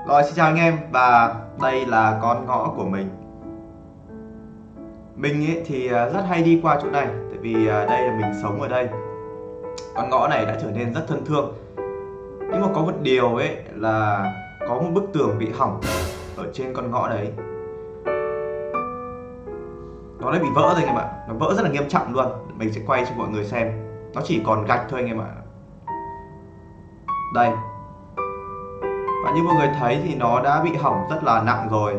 Rồi, xin chào anh em, và đây là con ngõ của mình. Mình ấy thì rất hay đi qua chỗ này, tại vì đây là mình sống ở đây. Con ngõ này đã trở nên rất thân thương. Nhưng mà có một điều ấy là có một bức tường bị hỏng ở trên con ngõ đấy. Nó đã bị vỡ rồi anh em ạ, nó vỡ rất là nghiêm trọng luôn. Mình sẽ quay cho mọi người xem. Nó chỉ còn gạch thôi anh em ạ. Đây. Và như mọi người thấy thì nó đã bị hỏng rất là nặng rồi.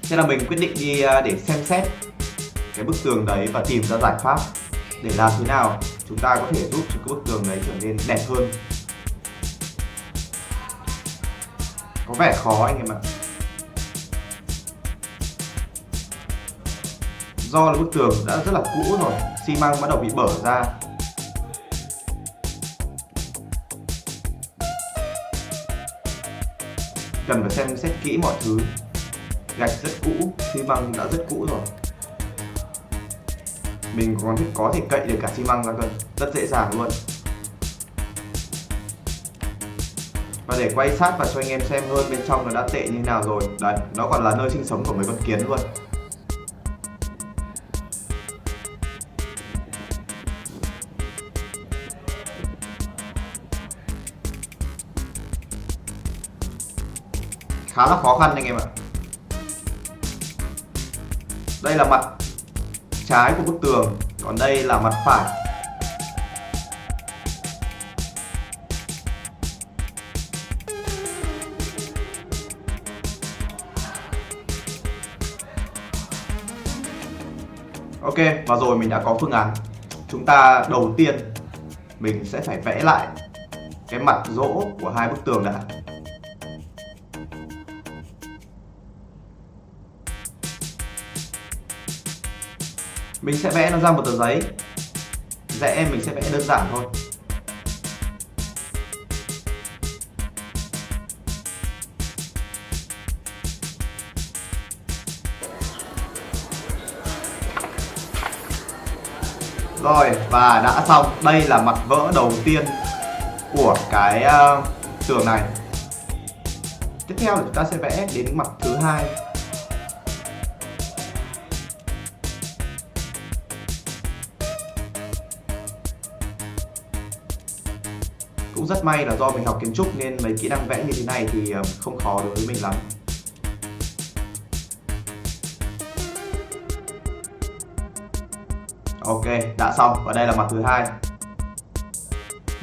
Thế là mình quyết định đi để xem xét cái bức tường đấy và tìm ra giải pháp để làm thế nào chúng ta có thể giúp cho cái bức tường đấy trở nên đẹp hơn. Có vẻ khó anh em ạ. Do là bức tường đã rất là cũ rồi, xi măng bắt đầu bị bở ra. Cần phải xem xét kỹ mọi thứ. Gạch rất cũ, xi măng đã rất cũ rồi. Mình còn có thể cậy được cả xi măng ra cơ, rất dễ dàng luôn. Và để quay sát và cho anh em xem hơn bên trong nó đã tệ như thế nào rồi. Đấy, nó còn là nơi sinh sống của mấy con kiến luôn. Khá là khó khăn anh em ạ. Đây là mặt trái của bức tường, còn đây là mặt phải. Ok, và rồi mình đã có phương án. Chúng ta đầu tiên mình sẽ phải vẽ lại cái mặt rỗ của hai bức tường đã. Mình sẽ vẽ nó ra một tờ giấy. Vẽ mình sẽ vẽ đơn giản thôi. Rồi, và đã xong. Đây là mặt vỡ đầu tiên của cái tường này. Tiếp theo là chúng ta sẽ vẽ đến mặt thứ hai. Cũng rất may là do mình học kiến trúc nên mấy kỹ năng vẽ như thế này thì không khó đối với mình lắm. Ok, đã xong, và đây là mặt thứ hai.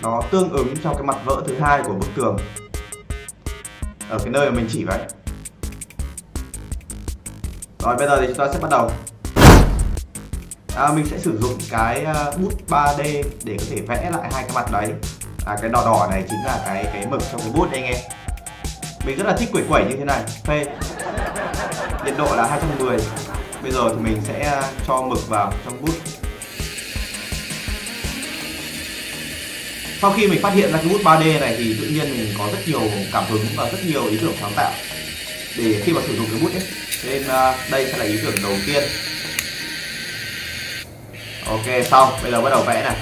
Nó tương ứng cho cái mặt vỡ thứ hai của bức tường ở cái nơi mà mình chỉ vậy. Rồi bây giờ thì chúng ta sẽ bắt đầu. Mình sẽ sử dụng cái bút 3D để có thể vẽ lại hai cái mặt đấy. Cái đỏ đỏ này chính là cái mực trong cái bút đây anh em. Mình rất là thích quẩy quẩy như thế này, phê. Nhiệt độ là 210. Bây giờ thì mình sẽ cho mực vào trong bút. Sau khi mình phát hiện ra cái bút 3D này thì tự nhiên mình có rất nhiều cảm hứng và rất nhiều ý tưởng sáng tạo để khi mà sử dụng cái bút ấy. Nên đây sẽ là ý tưởng đầu tiên. Ok, xong, bây giờ bắt đầu vẽ này.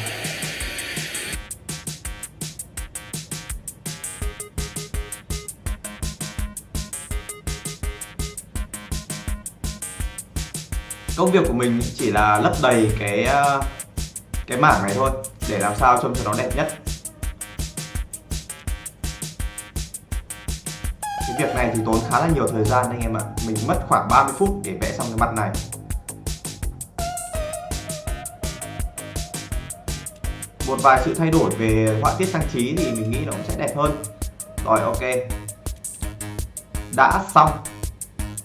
Công việc của mình chỉ là lấp đầy cái mảng này thôi để làm sao trông cho nó đẹp nhất. Cái việc này thì tốn khá là nhiều thời gian anh em ạ. Mình mất khoảng 30 phút để vẽ xong cái mặt này. Một vài sự thay đổi về họa tiết trang trí thì mình nghĩ nó cũng sẽ đẹp hơn. Rồi, ok. Đã xong.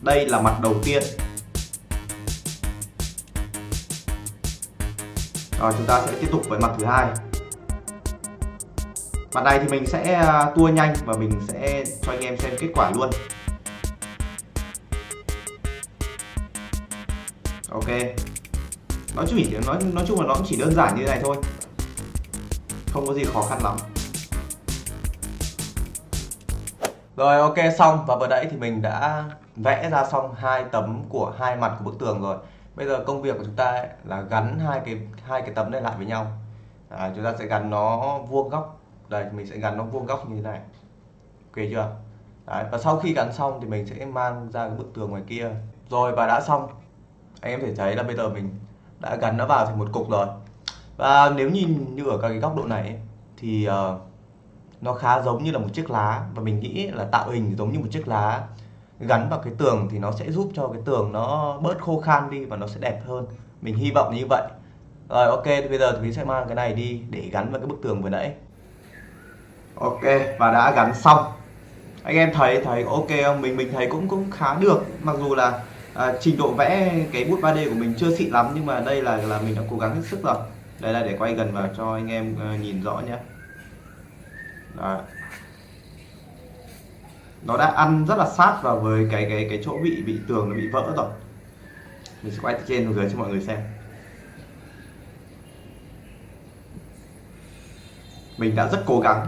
Đây là mặt đầu tiên. Rồi chúng ta sẽ tiếp tục với mặt thứ hai. Mặt này thì mình sẽ tua nhanh và mình sẽ cho anh em xem kết quả luôn. Ok. Nói chung là nó cũng chỉ đơn giản như thế này thôi. Không có gì khó khăn lắm. Rồi, ok, xong. Và vừa nãy thì mình đã vẽ ra xong hai tấm của hai mặt của bức tường rồi. Bây giờ công việc của chúng ta ấy, là gắn hai cái tấm này lại với nhau. Chúng ta sẽ gắn nó vuông góc. Đây, mình sẽ gắn nó vuông góc như thế này. Ok chưa? Đấy, và sau khi gắn xong thì mình sẽ mang ra cái bức tường ngoài kia. Rồi và đã xong. Anh em thể thấy là bây giờ mình đã gắn nó vào thành một cục rồi. Và nếu nhìn như ở các cái góc độ này ấy, thì nó khá giống như là một chiếc lá, và mình nghĩ là tạo hình giống như một chiếc lá gắn vào cái tường thì nó sẽ giúp cho cái tường nó bớt khô khan đi và nó sẽ đẹp hơn. Mình hy vọng như vậy. Rồi ok, thì bây giờ thì mình sẽ mang cái này đi để gắn vào cái bức tường vừa nãy. Ok, và đã gắn xong. Anh em thấy ok không? Mình thấy cũng khá được, mặc dù là trình độ vẽ cái bút 3D của mình chưa xịn lắm, nhưng mà đây là mình đã cố gắng hết sức rồi. Đây là để quay gần vào cho anh em nhìn rõ nhé. Đấy. Nó đã ăn rất là sát vào với cái chỗ bị tường nó bị vỡ rồi. Mình sẽ quay từ trên xuống dưới cho mọi người xem. Mình đã rất cố gắng.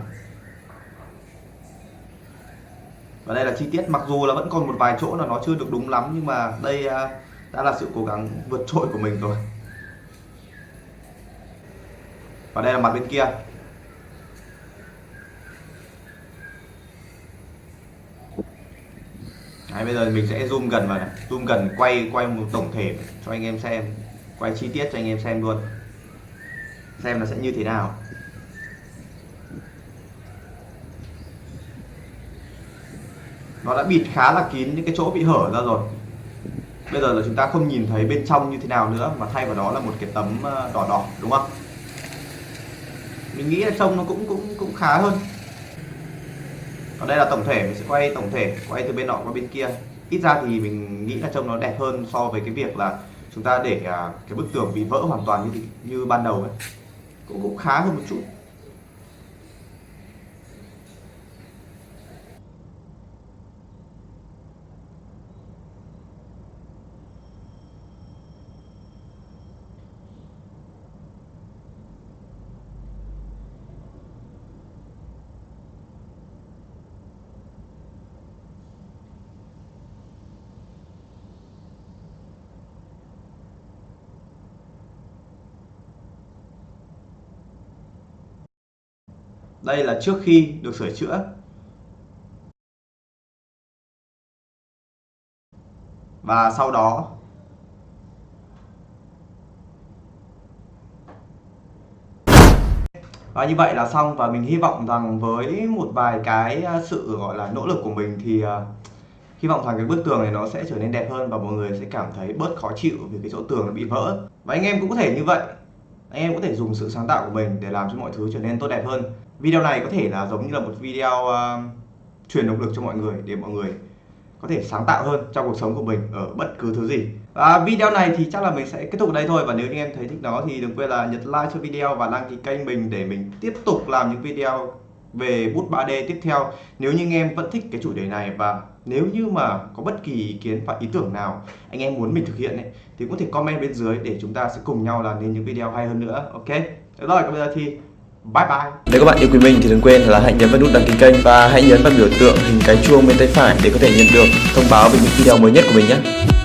Và đây là chi tiết, mặc dù là vẫn còn một vài chỗ là nó chưa được đúng lắm, nhưng mà đây đã là sự cố gắng vượt trội của mình rồi. Và đây là mặt bên kia. Đấy, bây giờ mình sẽ zoom gần vào này, zoom gần quay một tổng thể cho anh em xem, quay chi tiết cho anh em xem luôn, xem nó sẽ như thế nào. Nó đã bịt khá là kín những cái chỗ bị hở ra rồi. Bây giờ là chúng ta không nhìn thấy bên trong như thế nào nữa, mà thay vào đó là một cái tấm đỏ đỏ, đúng không? Mình nghĩ là trông nó cũng khá hơn. Còn đây là tổng thể, mình sẽ quay tổng thể, quay từ bên nọ qua bên kia. Ít ra thì mình nghĩ là trông nó đẹp hơn so với cái việc là chúng ta để cái bức tường bị vỡ hoàn toàn như ban đầu ấy. Cũng khá hơn một chút. Đây là trước khi được sửa chữa. Và sau đó và như vậy là xong. Và mình hy vọng rằng với một vài cái sự gọi là nỗ lực của mình thì hy vọng rằng cái bức tường này nó sẽ trở nên đẹp hơn và mọi người sẽ cảm thấy bớt khó chịu vì cái chỗ tường nó bị vỡ. Và anh em cũng có thể như vậy, anh em có thể dùng sự sáng tạo của mình để làm cho mọi thứ trở nên tốt đẹp hơn. Video này có thể là giống như là một video truyền động lực cho mọi người, để mọi người có thể sáng tạo hơn trong cuộc sống của mình ở bất cứ thứ gì. Và video này thì chắc là mình sẽ kết thúc ở đây thôi. Và nếu như em thấy thích nó thì đừng quên là nhấn like cho video và đăng ký kênh mình để mình tiếp tục làm những video về bút 3D tiếp theo. Nếu như anh em vẫn thích cái chủ đề này, và nếu như mà có bất kỳ ý kiến và ý tưởng nào anh em muốn mình thực hiện ấy, thì có thể comment bên dưới để chúng ta sẽ cùng nhau làm nên những video hay hơn nữa. Ok, được rồi, còn bây giờ thì bye bye. Nếu các bạn yêu quý mình thì đừng quên là hãy nhấn vào nút đăng ký kênh và hãy nhấn vào biểu tượng hình cái chuông bên tay phải để có thể nhận được thông báo về những video mới nhất của mình nhé.